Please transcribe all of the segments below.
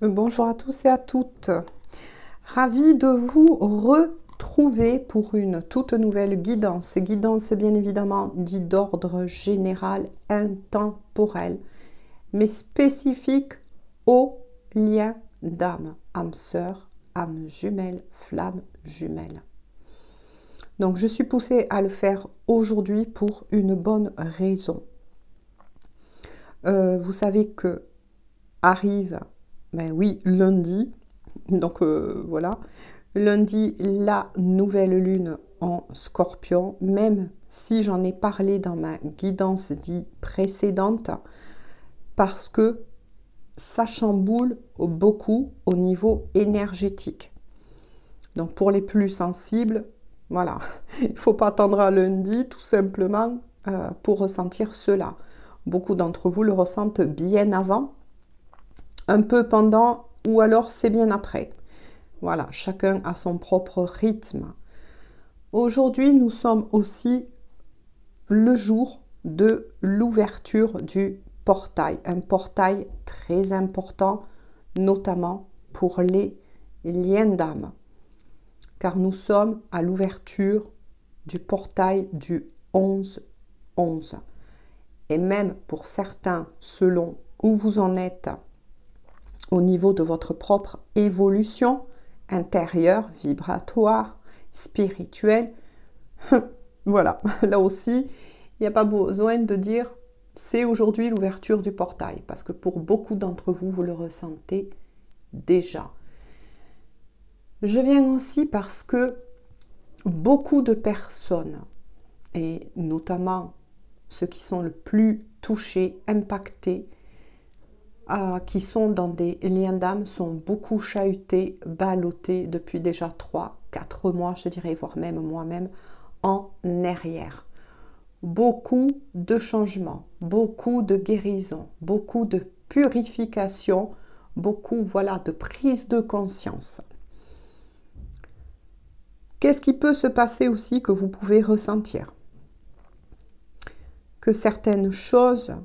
Bonjour à tous et à toutes. Ravie de vous retrouver pour une toute nouvelle guidance. Guidance bien évidemment dit d'ordre général, intemporel, mais spécifique aux liens d'âme, âme sœur, âme jumelle, flamme jumelle. Donc je suis poussée à le faire aujourd'hui pour une bonne raison. Vous savez que arrive, ben oui, lundi, donc voilà, lundi, la nouvelle lune en Scorpion, même si j'en ai parlé dans ma guidance dite précédente, parce que ça chamboule beaucoup au niveau énergétique. Donc pour les plus sensibles, voilà, il ne faut pas attendre à lundi tout simplement pour ressentir cela. Beaucoup d'entre vous le ressentent bien avant, un peu pendant ou alors c'est bien après. Voilà, chacun a son propre rythme. Aujourd'hui, nous sommes aussi le jour de l'ouverture du portail. Un portail très important, notamment pour les liens d'âme. Car nous sommes à l'ouverture du portail du 11-11. Et même pour certains, selon où vous en êtes, au niveau de votre propre évolution intérieure, vibratoire, spirituelle, voilà, là aussi, il n'y a pas besoin de dire c'est aujourd'hui l'ouverture du portail, parce que pour beaucoup d'entre vous, vous le ressentez déjà. Je viens aussi parce que beaucoup de personnes, et notamment ceux qui sont le plus touchés, impactés, qui sont dans des liens d'âme, sont beaucoup chahutés, ballottés depuis déjà 3-4 mois, je dirais, voire même moi-même, en arrière. Beaucoup de changements, beaucoup de guérison, beaucoup de purification, beaucoup, voilà, de prise de conscience. Qu'est-ce qui peut se passer aussi que vous pouvez ressentir? Que certaines choses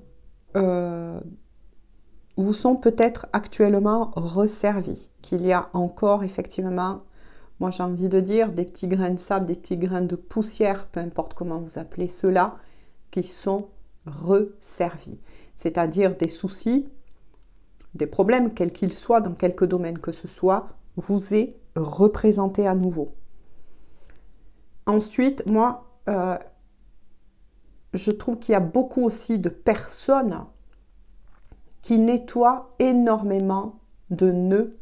vous sont peut-être actuellement resservies, qu'il y a encore effectivement, moi j'ai envie de dire, des petits grains de sable, des petits grains de poussière, peu importe comment vous appelez cela, qui sont resservis. C'est-à-dire des soucis, des problèmes, quels qu'ils soient, dans quelque domaine que ce soit, vous est représenté à nouveau. Ensuite, moi, je trouve qu'il y a beaucoup aussi de personnes qui nettoient énormément de nœuds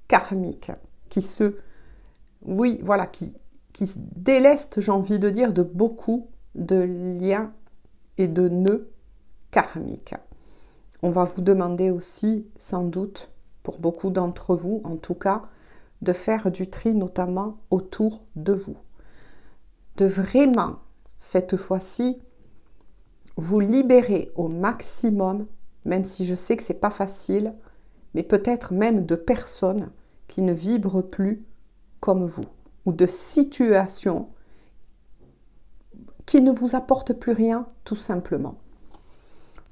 karmiques, qui se délestent, j'ai envie de dire, de beaucoup de liens et de nœuds karmiques. On va vous demander aussi, sans doute, pour beaucoup d'entre vous, en tout cas, de faire du tri, notamment autour de vous. De vraiment, cette fois-ci, vous libérer au maximum, même si je sais que ce n'est pas facile, mais peut-être même de personnes qui ne vibrent plus comme vous, ou de situations qui ne vous apportent plus rien, tout simplement.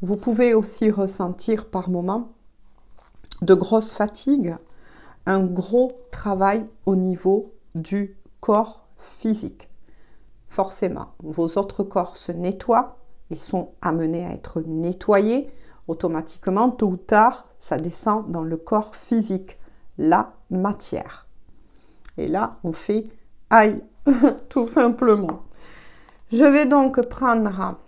Vous pouvez aussi ressentir par moments de grosses fatigues, un gros travail au niveau du corps physique. Forcément, vos autres corps se nettoient et sont amenés à être nettoyés. Automatiquement, tôt ou tard, ça descend dans le corps physique, la matière. Et là, on fait aïe, tout simplement. Je vais donc prendre...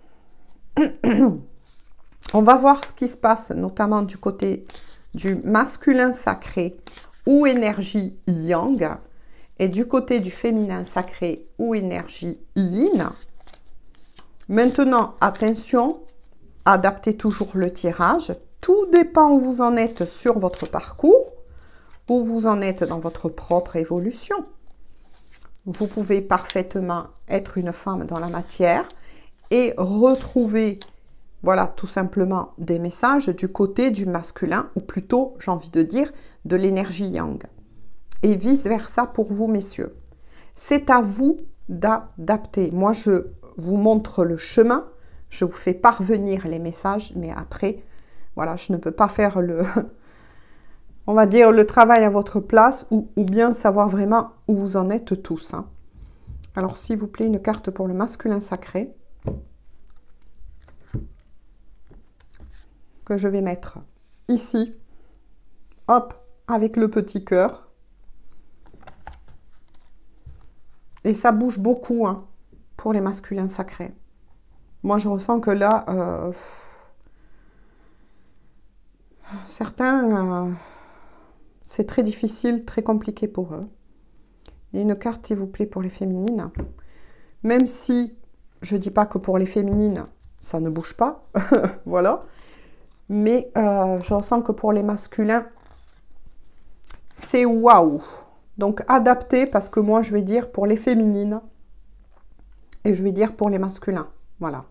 On va voir ce qui se passe, notamment du côté du masculin sacré ou énergie yang, et du côté du féminin sacré ou énergie yin. Maintenant, attention, adaptez toujours le tirage. Tout dépend où vous en êtes sur votre parcours, où vous en êtes dans votre propre évolution. Vous pouvez parfaitement être une femme dans la matière et retrouver, voilà, tout simplement des messages du côté du masculin, ou plutôt, j'ai envie de dire, de l'énergie yang. Et vice-versa pour vous, messieurs. C'est à vous d'adapter. Moi, je vous montre le chemin, je vous fais parvenir les messages, mais après, voilà, je ne peux pas faire on va dire, le travail à votre place ou bien savoir vraiment où vous en êtes tous. Hein. Alors, s'il vous plaît, une carte pour le masculin sacré que je vais mettre ici. Hop, avec le petit cœur. Et ça bouge beaucoup hein, pour les masculins sacrés. Moi, je ressens que là, certains, c'est très difficile, très compliqué pour eux. Il y a une carte, s'il vous plaît, pour les féminines. Même si, je ne dis pas que pour les féminines, ça ne bouge pas. Voilà. Mais je ressens que pour les masculins, c'est waouh. Donc, adapté, parce que moi, je vais dire pour les féminines. Et je vais dire pour les masculins. Voilà.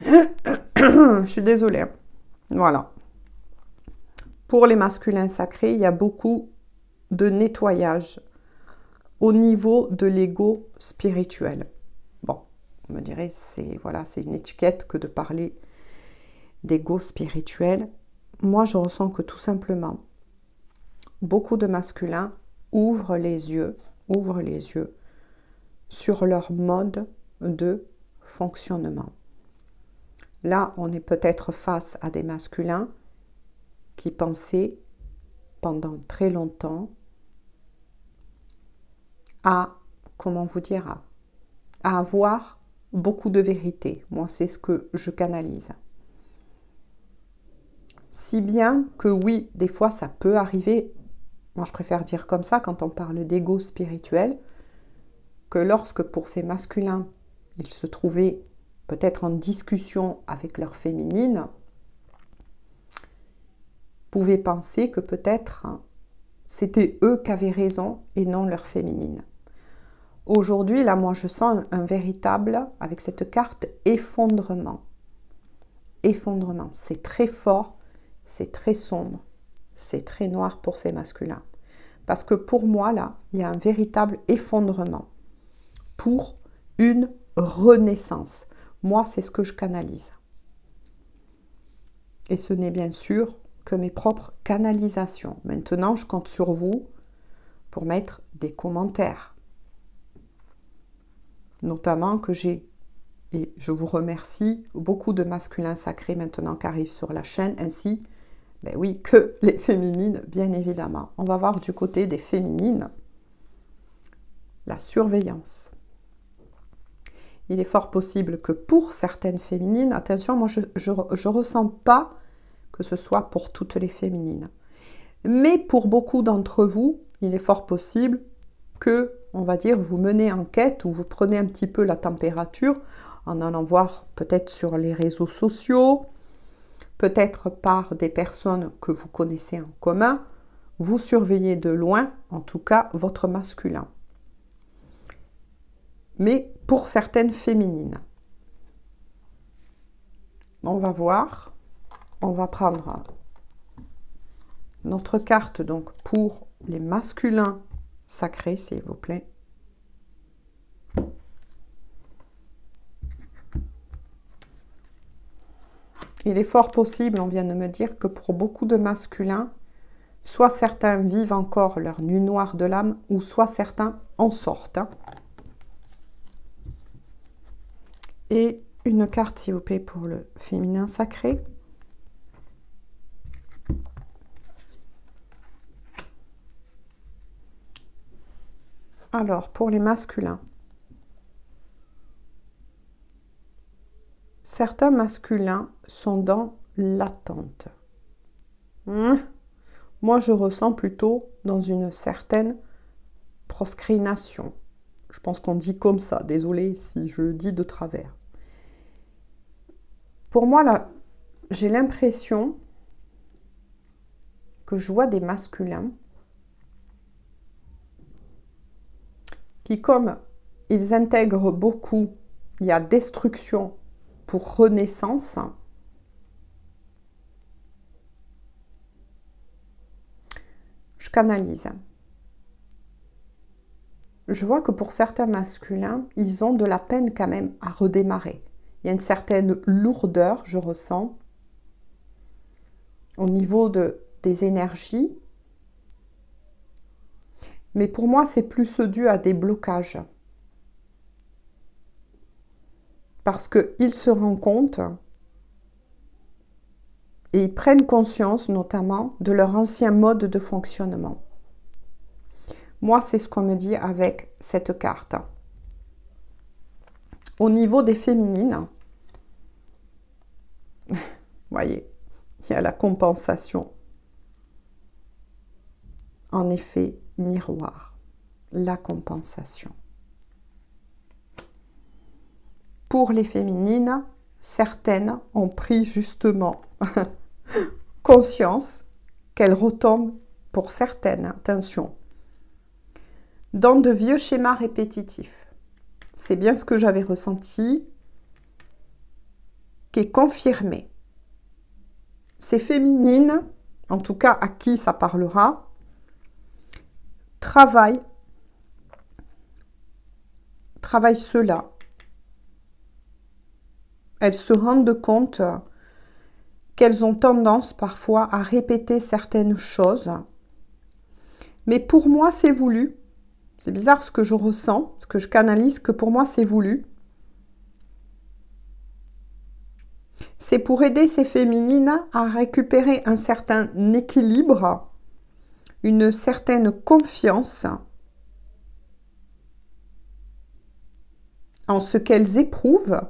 Je suis désolée. Voilà. Pour les masculins sacrés, il y a beaucoup de nettoyage au niveau de l'ego spirituel. Bon, on me dirait, c'est voilà, c'est une étiquette que de parler d'ego spirituel. Moi, je ressens que tout simplement, beaucoup de masculins ouvrent les yeux sur leur mode de fonctionnement. Là, on est peut-être face à des masculins qui pensaient pendant très longtemps à, comment vous dire, à avoir beaucoup de vérité. Moi, c'est ce que je canalise. Si bien que oui, des fois, ça peut arriver, moi je préfère dire comme ça quand on parle d'ego spirituel, que lorsque pour ces masculins, ils se trouvaient peut-être en discussion avec leur féminine, pouvaient penser que peut-être c'était eux qui avaient raison et non leur féminine. Aujourd'hui, là, moi, je sens un véritable, avec cette carte, effondrement. Effondrement. C'est très fort, c'est très sombre, c'est très noir pour ces masculins. Parce que pour moi, là, il y a un véritable effondrement pour une renaissance. Moi, c'est ce que je canalise. Et ce n'est bien sûr que mes propres canalisations. Maintenant, je compte sur vous pour mettre des commentaires. Notamment que j'ai, et je vous remercie, beaucoup de masculins sacrés maintenant qui arrivent sur la chaîne, ainsi, ben oui, que les féminines, bien évidemment. On va voir du côté des féminines la surveillance. Il est fort possible que pour certaines féminines, attention, moi je ressens pas que ce soit pour toutes les féminines. Mais pour beaucoup d'entre vous, il est fort possible que, on va dire, vous menez enquête ou vous prenez un petit peu la température en allant voir peut-être sur les réseaux sociaux, peut-être par des personnes que vous connaissez en commun, vous surveillez de loin, en tout cas, votre masculin. Mais pour certaines féminines. On va voir, on va prendre notre carte donc pour les masculins sacrés, s'il vous plaît. Il est fort possible, on vient de me dire, que pour beaucoup de masculins, soit certains vivent encore leur nuit noire de l'âme, ou soit certains en sortent. Hein. Et une carte, s'il vous plaît, pour le féminin sacré. Alors, pour les masculins. Certains masculins sont dans l'attente. Moi, je ressens plutôt dans une certaine proscrination. Je pense qu'on dit comme ça. Désolée si je le dis de travers. Pour moi, là, j'ai l'impression que je vois des masculins qui, comme ils intègrent beaucoup, il y a destruction pour renaissance. Je canalise. Je vois que pour certains masculins, ils ont de la peine quand même à redémarrer. Il y a une certaine lourdeur, je ressens, au niveau des énergies. Mais pour moi, c'est plus dû à des blocages. Parce qu'ils se rendent compte et ils prennent conscience notamment de leur ancien mode de fonctionnement. Moi, c'est ce qu'on me dit avec cette carte. Au niveau des féminines, vous voyez, il y a la compensation. En effet, miroir, la compensation. Pour les féminines, certaines ont pris justement conscience qu'elles retombent, pour certaines, attention, dans de vieux schémas répétitifs. C'est bien ce que j'avais ressenti, qui est confirmé. Ces féminines, en tout cas à qui ça parlera, travaillent cela. Elles se rendent compte qu'elles ont tendance parfois à répéter certaines choses. Mais pour moi, c'est voulu. C'est bizarre ce que je ressens, ce que je canalise, que pour moi, c'est voulu. C'est pour aider ces féminines à récupérer un certain équilibre, une certaine confiance en ce qu'elles éprouvent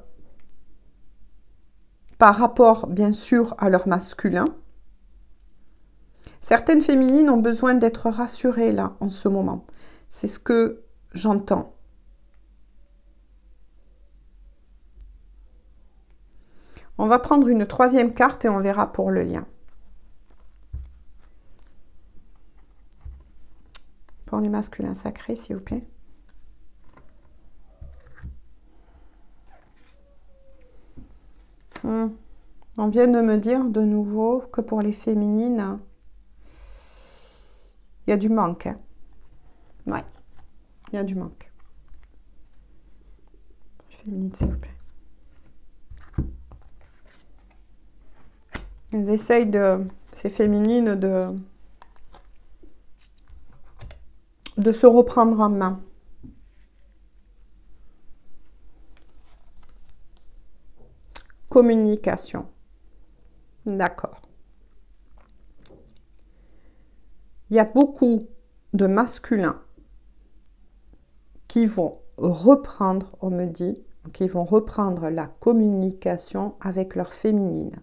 par rapport, bien sûr, à leur masculin. Certaines féminines ont besoin d'être rassurées, là, en ce moment. C'est ce que j'entends. On va prendre une troisième carte et on verra pour le lien. Pour les masculins sacrés, s'il vous plaît. On vient de me dire de nouveau que pour les féminines, il y a du manque. Hein. Ouais, il y a du manque. Féminine, s'il vous plaît. Elles essayent ces féminines de se reprendre en main. Communication. D'accord. Il y a beaucoup de masculins qui vont reprendre, on me dit, qui vont reprendre la communication avec leur féminine.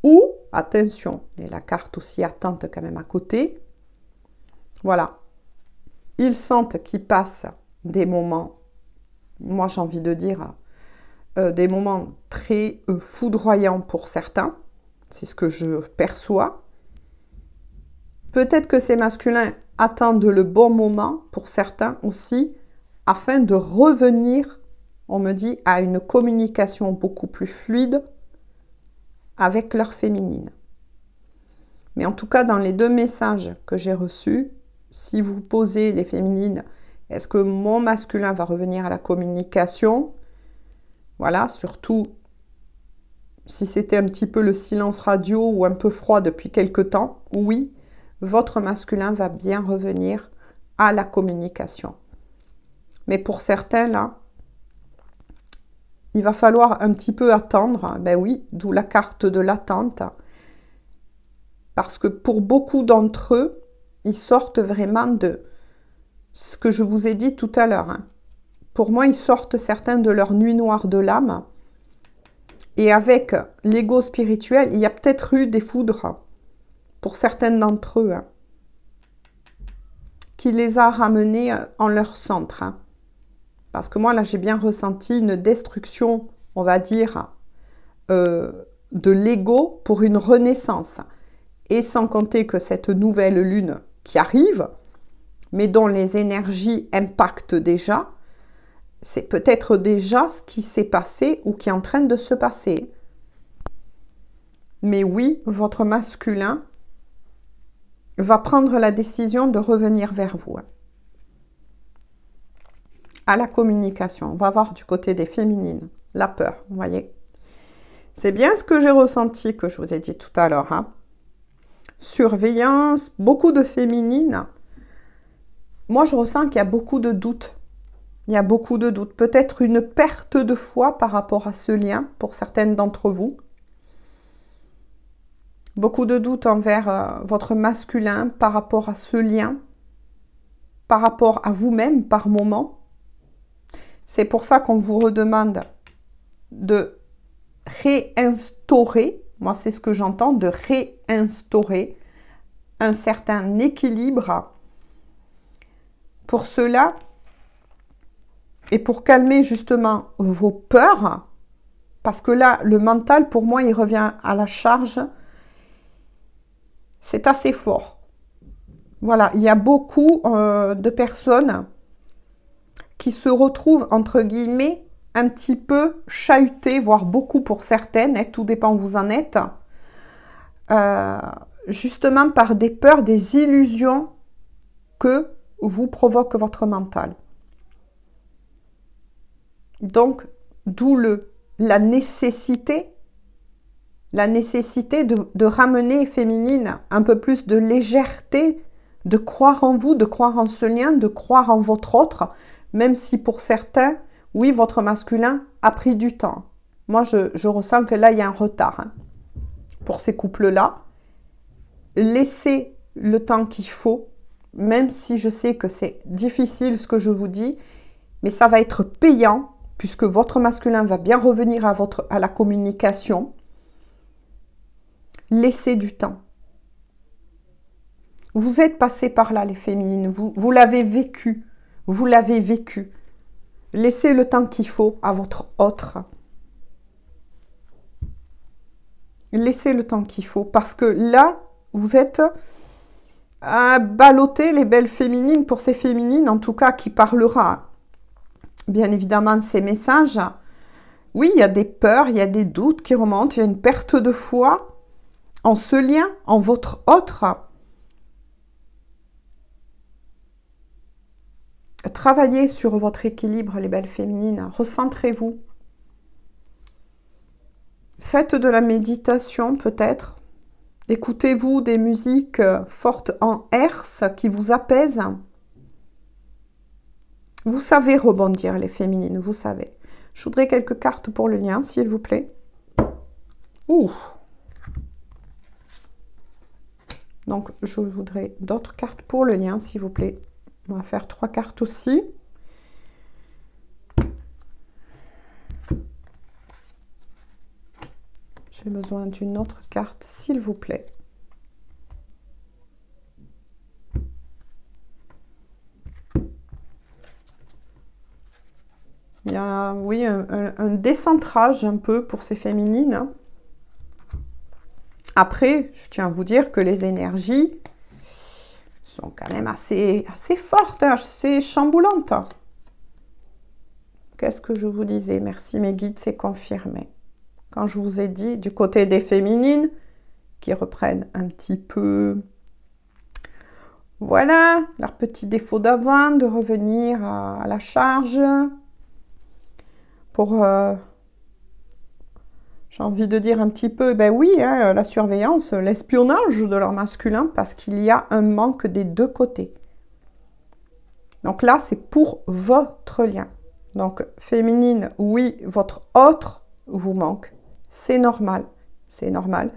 Ou, attention, et la carte aussi attente quand même à côté, voilà, ils sentent qu'ils passent des moments, moi j'ai envie de dire, des moments très foudroyants pour certains, c'est ce que je perçois. Peut-être que ces masculins attendent le bon moment pour certains aussi, afin de revenir, on me dit, à une communication beaucoup plus fluide avec leur féminine. Mais en tout cas, dans les deux messages que j'ai reçus, si vous posez les féminines, est-ce que mon masculin va revenir à la communication? Voilà, surtout si c'était un petit peu le silence radio ou un peu froid depuis quelque temps, oui, votre masculin va bien revenir à la communication. Mais pour certains, là, il va falloir un petit peu attendre. Ben oui, d'où la carte de l'attente. Parce que pour beaucoup d'entre eux, ils sortent vraiment de ce que je vous ai dit tout à l'heure. Hein. Pour moi, ils sortent certains de leur nuit noire de l'âme. Et avec l'ego spirituel, il y a peut-être eu des foudres pour certains d'entre eux. Hein, qui les a ramenés en leur centre. Hein. Parce que moi, là, j'ai bien ressenti une destruction, on va dire, de l'ego pour une renaissance. Et sans compter que cette nouvelle lune qui arrive, mais dont les énergies impactent déjà, c'est peut-être déjà ce qui s'est passé ou qui est en train de se passer. Mais oui, votre masculin va prendre la décision de revenir vers vous. À la communication. On va voir du côté des féminines. La peur, vous voyez. C'est bien ce que j'ai ressenti, que je vous ai dit tout à l'heure. Hein. Surveillance, beaucoup de féminines moi, je ressens qu'il y a beaucoup de doutes. Il y a beaucoup de doutes. Peut-être une perte de foi par rapport à ce lien pour certaines d'entre vous. Beaucoup de doutes envers votre masculin par rapport à ce lien, par rapport à vous-même par moment. C'est pour ça qu'on vous redemande de réinstaurer, moi c'est ce que j'entends, de réinstaurer un certain équilibre. Pour cela, et pour calmer justement vos peurs, parce que là, le mental, pour moi, il revient à la charge. C'est assez fort. Voilà, il y a beaucoup de personnes qui se retrouvent, entre guillemets, un petit peu chahutées, voire beaucoup pour certaines, hein, tout dépend où vous en êtes, justement par des peurs, des illusions que vous provoque votre mental. Donc, d'où la nécessité de ramener, féminine, un peu plus de légèreté, de croire en vous, de croire en ce lien, de croire en votre autre, même si pour certains, oui, votre masculin a pris du temps. Moi, je ressens que là, il y a un retard hein, pour ces couples-là. Laissez le temps qu'il faut, même si je sais que c'est difficile ce que je vous dis, mais ça va être payant, puisque votre masculin va bien revenir à la communication. Laissez du temps. Vous êtes passé par là, les féminines. Vous l'avez vécu. Vous l'avez vécu. Laissez le temps qu'il faut à votre autre. Laissez le temps qu'il faut. Parce que là, vous êtes à balloter les belles féminines. Pour ces féminines, en tout cas, qui parlera bien évidemment ces messages. Oui, il y a des peurs, il y a des doutes qui remontent. Il y a une perte de foi en ce lien, en votre autre. Travaillez sur votre équilibre, les belles féminines. Recentrez-vous. Faites de la méditation, peut-être. Écoutez-vous des musiques fortes en herse qui vous apaisent. Vous savez rebondir, les féminines, vous savez. Je voudrais quelques cartes pour le lien, s'il vous plaît. Ouh. Donc, je voudrais d'autres cartes pour le lien, s'il vous plaît. On va faire 3 cartes aussi. J'ai besoin d'une autre carte, s'il vous plaît. Il y a, oui, un décentrage un peu pour ces féminines. Après, je tiens à vous dire que les énergies sont quand même assez fortes, hein, assez chamboulantes. Qu'est-ce que je vous disais? Merci mes guides, c'est confirmé. Quand je vous ai dit du côté des féminines, qui reprennent un petit peu, voilà, leur petit défaut d'avant, de revenir à la charge, pour, j'ai envie de dire un petit peu, ben oui, hein, la surveillance, l'espionnage de leur masculin, parce qu'il y a un manque des deux côtés. Donc là, c'est pour votre lien. Donc, féminine, oui, votre autre vous manque. C'est normal, c'est normal.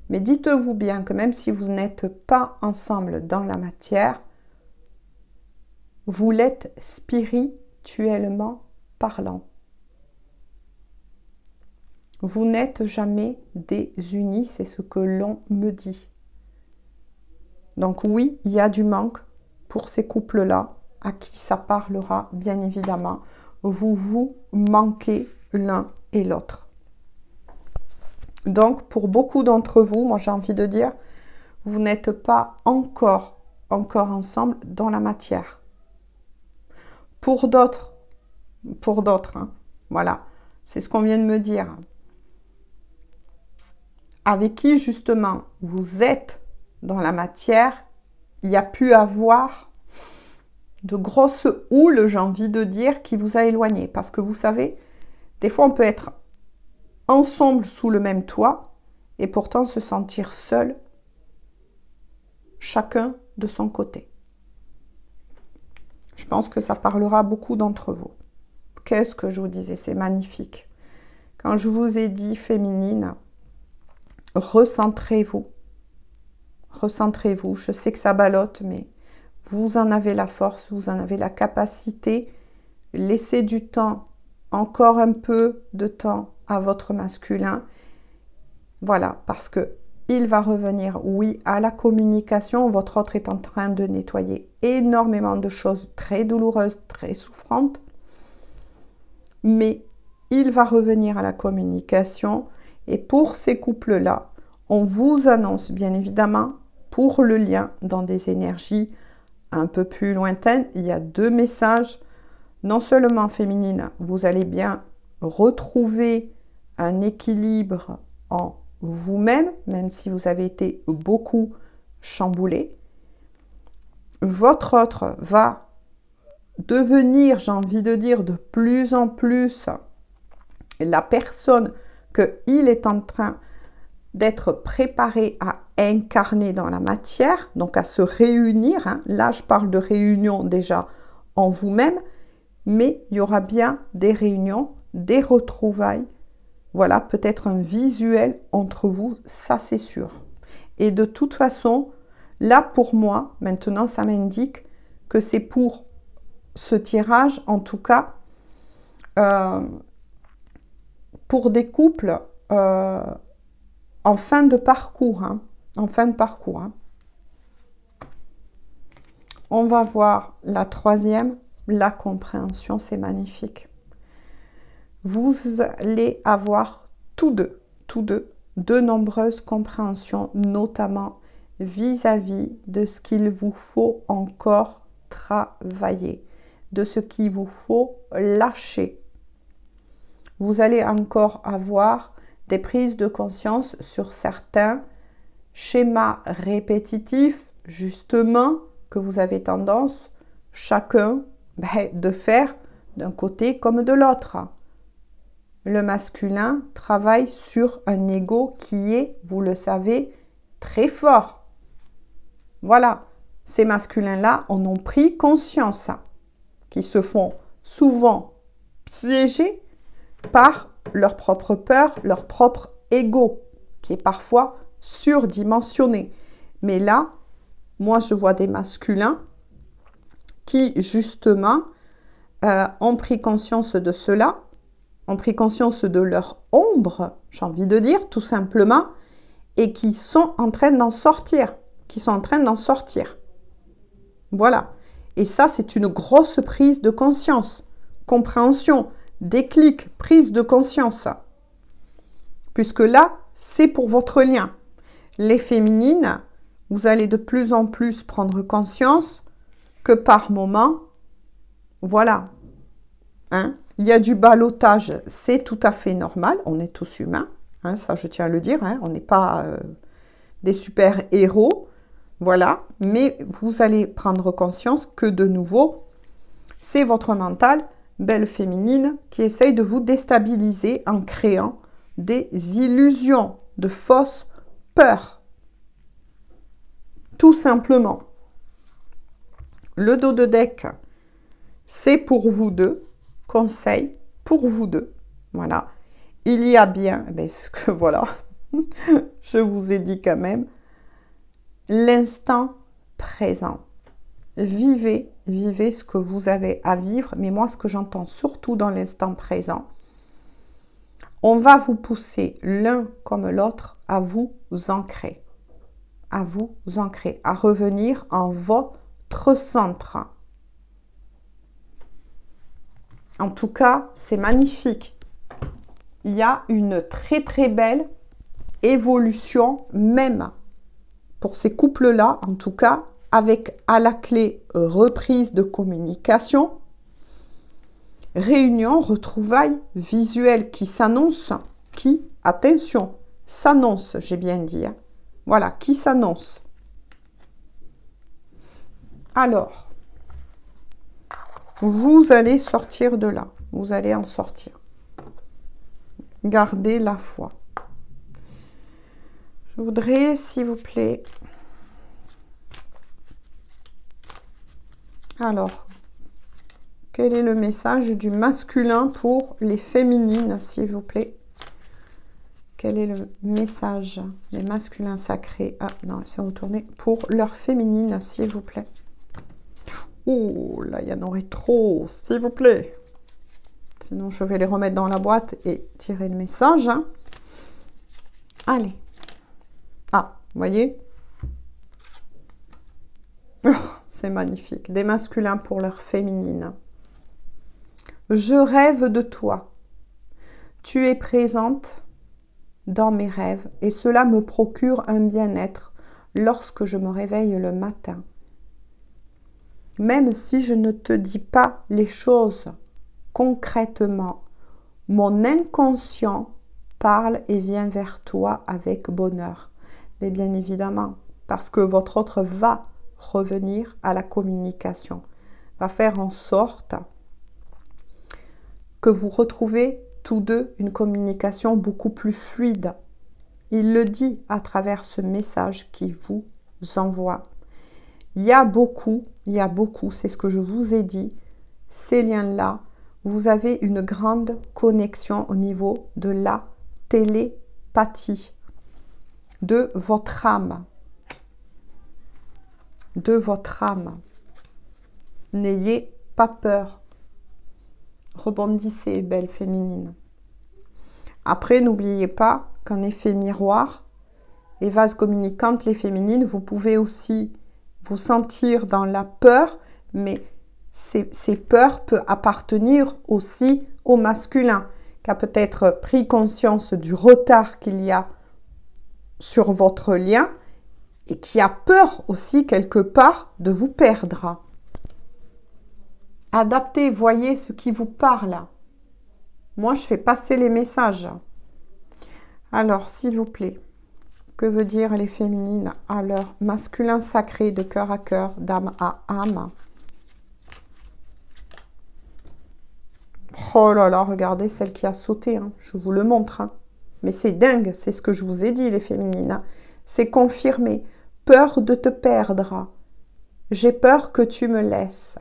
Mais dites-vous bien que même si vous n'êtes pas ensemble dans la matière, vous l'êtes spirituellement parlant. Vous n'êtes jamais désunis, c'est ce que l'on me dit. Donc oui, il y a du manque pour ces couples-là, à qui ça parlera, bien évidemment. Vous vous manquez l'un et l'autre. Donc, pour beaucoup d'entre vous, moi j'ai envie de dire, vous n'êtes pas encore ensemble dans la matière. Pour d'autres, hein, voilà, c'est ce qu'on vient de me dire. Avec qui, justement, vous êtes dans la matière, il y a pu avoir de grosses houles, j'ai envie de dire, qui vous a éloigné. Parce que vous savez, des fois, on peut être ensemble sous le même toit et pourtant se sentir seul, chacun de son côté. Je pense que ça parlera à beaucoup d'entre vous. Qu'est-ce que je vous disais? C'est magnifique. Quand je vous ai dit féminine, recentrez-vous. Recentrez-vous. Je sais que ça ballotte, mais vous en avez la force, vous en avez la capacité. Laissez du temps, encore un peu de temps à votre masculin. Voilà, parce que il va revenir, oui, à la communication. Votre autre est en train de nettoyer énormément de choses très douloureuses, très souffrantes. Mais il va revenir à la communication. Et pour ces couples-là, on vous annonce, bien évidemment, pour le lien dans des énergies un peu plus lointaines, il y a 2 messages. Non seulement féminine, vous allez bien retrouver un équilibre en vous-même, même si vous avez été beaucoup chamboulé. Votre autre va devenir, j'ai envie de dire, de plus en plus la personne qu'il est en train d'être préparé à incarner dans la matière, donc à se réunir. Hein. Là, je parle de réunion déjà en vous-même, mais il y aura bien des réunions, des retrouvailles. Voilà, peut-être un visuel entre vous, ça c'est sûr. Et de toute façon, là pour moi, maintenant, ça m'indique que c'est pour ce tirage, en tout cas, pour des couples en fin de parcours. Hein, en fin de parcours. Hein. On va voir la troisième, la compréhension, c'est magnifique. Vous allez avoir tous deux, de nombreuses compréhensions, notamment vis-à-vis de ce qu'il vous faut encore travailler, de ce qu'il vous faut lâcher. Vous allez encore avoir des prises de conscience sur certains schémas répétitifs, justement, que vous avez tendance, chacun, de faire d'un côté comme de l'autre. Le masculin travaille sur un ego qui est, vous le savez, très fort. Voilà, ces masculins-là en ont pris conscience, qui se font souvent piéger par leur propre peur, leur propre ego, qui est parfois surdimensionné. Mais là, moi, je vois des masculins qui, justement, ont pris conscience de cela, ont pris conscience de leur ombre, j'ai envie de dire, tout simplement, et qui sont en train d'en sortir, Voilà. Et ça, c'est une grosse prise de conscience, compréhension, déclic, prise de conscience. Puisque là, c'est pour votre lien. Les féminines, vous allez de plus en plus prendre conscience que par moment, voilà, hein, il y a du ballottage, c'est tout à fait normal, on est tous humains, hein, ça je tiens à le dire, hein, on n'est pas des super-héros, voilà, mais vous allez prendre conscience que de nouveau, c'est votre mental, belle féminine, qui essaye de vous déstabiliser en créant des illusions, de fausses peurs. Tout simplement. Le dos de deck, c'est pour vous deux. Conseil pour vous deux. Voilà. Il y a bien, ce que voilà, je vous ai dit quand même, l'instant présent. Vivez ce que vous avez à vivre. Mais moi, ce que j'entends surtout dans l'instant présent, on va vous pousser l'un comme l'autre à vous ancrer. À revenir en votre centre. En tout cas, c'est magnifique. Il y a une très très belle évolution, même pour ces couples-là, en tout cas, avec à la clé reprise de communication, réunion, retrouvailles visuelles qui s'annoncent, attention, s'annonce, j'ai bien dit. Hein. Voilà, qui s'annonce. Alors, vous allez sortir de là. Vous allez en sortir. Gardez la foi. Je voudrais, s'il vous plaît... Alors, Quel est le message du masculin pour les féminines, s'il vous plaît? Quel est le message des masculins sacrés? Ah non, c'est retourné. Pour leurs féminines, s'il vous plaît. Oh, là, il y en aurait trop, s'il vous plaît. Sinon, je vais les remettre dans la boîte et tirer le message. Hein. Allez. Ah, vous voyez? Oh, c'est magnifique. Des masculins pour leurs féminines. Je rêve de toi. Tu es présente dans mes rêves et cela me procure un bien-être lorsque je me réveille le matin. Même si je ne te dis pas les choses concrètement, mon inconscient parle et vient vers toi avec bonheur. Mais bien évidemment, parce que votre autre va revenir à la communication, va faire en sorte que vous retrouvez tous deux une communication beaucoup plus fluide. Il le dit à travers ce message qu'il vous envoie. Il y a beaucoup, c'est ce que je vous ai dit, ces liens-là, vous avez une grande connexion au niveau de la télépathie, de votre âme. De votre âme. N'ayez pas peur. Rebondissez, belle féminine. Après, n'oubliez pas qu'en effet miroir et vase communicante, les féminines, vous pouvez aussi vous sentir dans la peur, mais ces peurs peuvent appartenir aussi au masculin, qui a peut-être pris conscience du retard qu'il y a sur votre lien et qui a peur aussi quelque part de vous perdre. Adaptez, voyez ce qui vous parle. Moi, je fais passer les messages. Alors, s'il vous plaît, que veut dire les féminines à leur masculin sacré de cœur à cœur, d'âme à âme? Oh là là, regardez celle qui a sauté. Hein. Je vous le montre. Hein. Mais c'est dingue, c'est ce que je vous ai dit, les féminines. Hein. C'est confirmé. Peur de te perdre. J'ai peur que tu me laisses.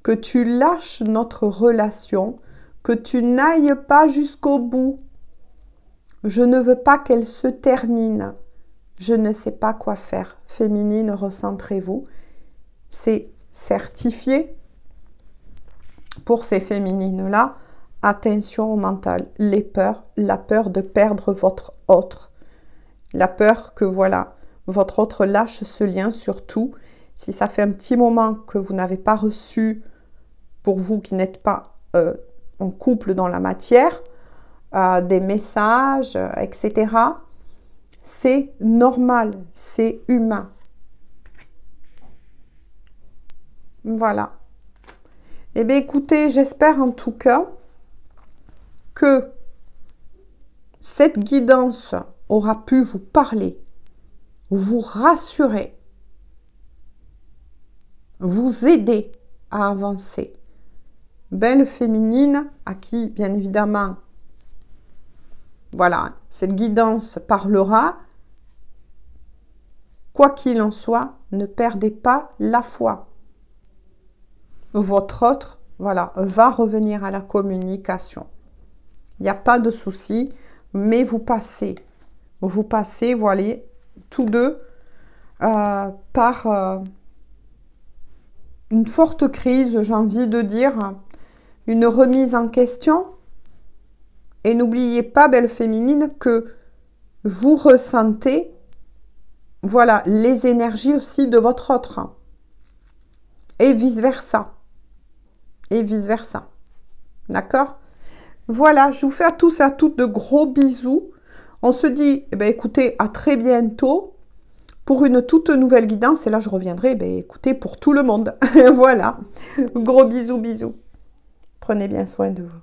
Que tu lâches notre relation. Que tu n'ailles pas jusqu'au bout. Je ne veux pas qu'elle se termine. Je ne sais pas quoi faire. Féminine, recentrez-vous. C'est certifié. Pour ces féminines-là, attention au mental. Les peurs, la peur de perdre votre autre. La peur que, voilà, votre autre lâche ce lien, surtout si ça fait un petit moment que vous n'avez pas reçu, pour vous qui n'êtes pas en couple dans la matière, des messages, etc. C'est normal, c'est humain. Voilà. Eh bien, écoutez, j'espère en tout cas que cette guidance aura pu vous parler, vous rassurer, vous aider à avancer. Belle féminine à qui, bien évidemment, voilà, cette guidance parlera. Quoi qu'il en soit, ne perdez pas la foi. Votre autre, voilà, va revenir à la communication. Il n'y a pas de souci, mais vous passez, voilà, tous deux par une forte crise, j'ai envie de dire, une remise en question. Et n'oubliez pas, belle féminine, que vous ressentez, voilà, les énergies aussi de votre autre. Et vice-versa. Et vice-versa. D'accord? Voilà, je vous fais à tous et à toutes de gros bisous. On se dit, eh bien, écoutez, à très bientôt pour une toute nouvelle guidance. Et là, je reviendrai, eh bien, écoutez, pour tout le monde. Voilà. Gros bisous, bisous. Prenez bien soin de vous.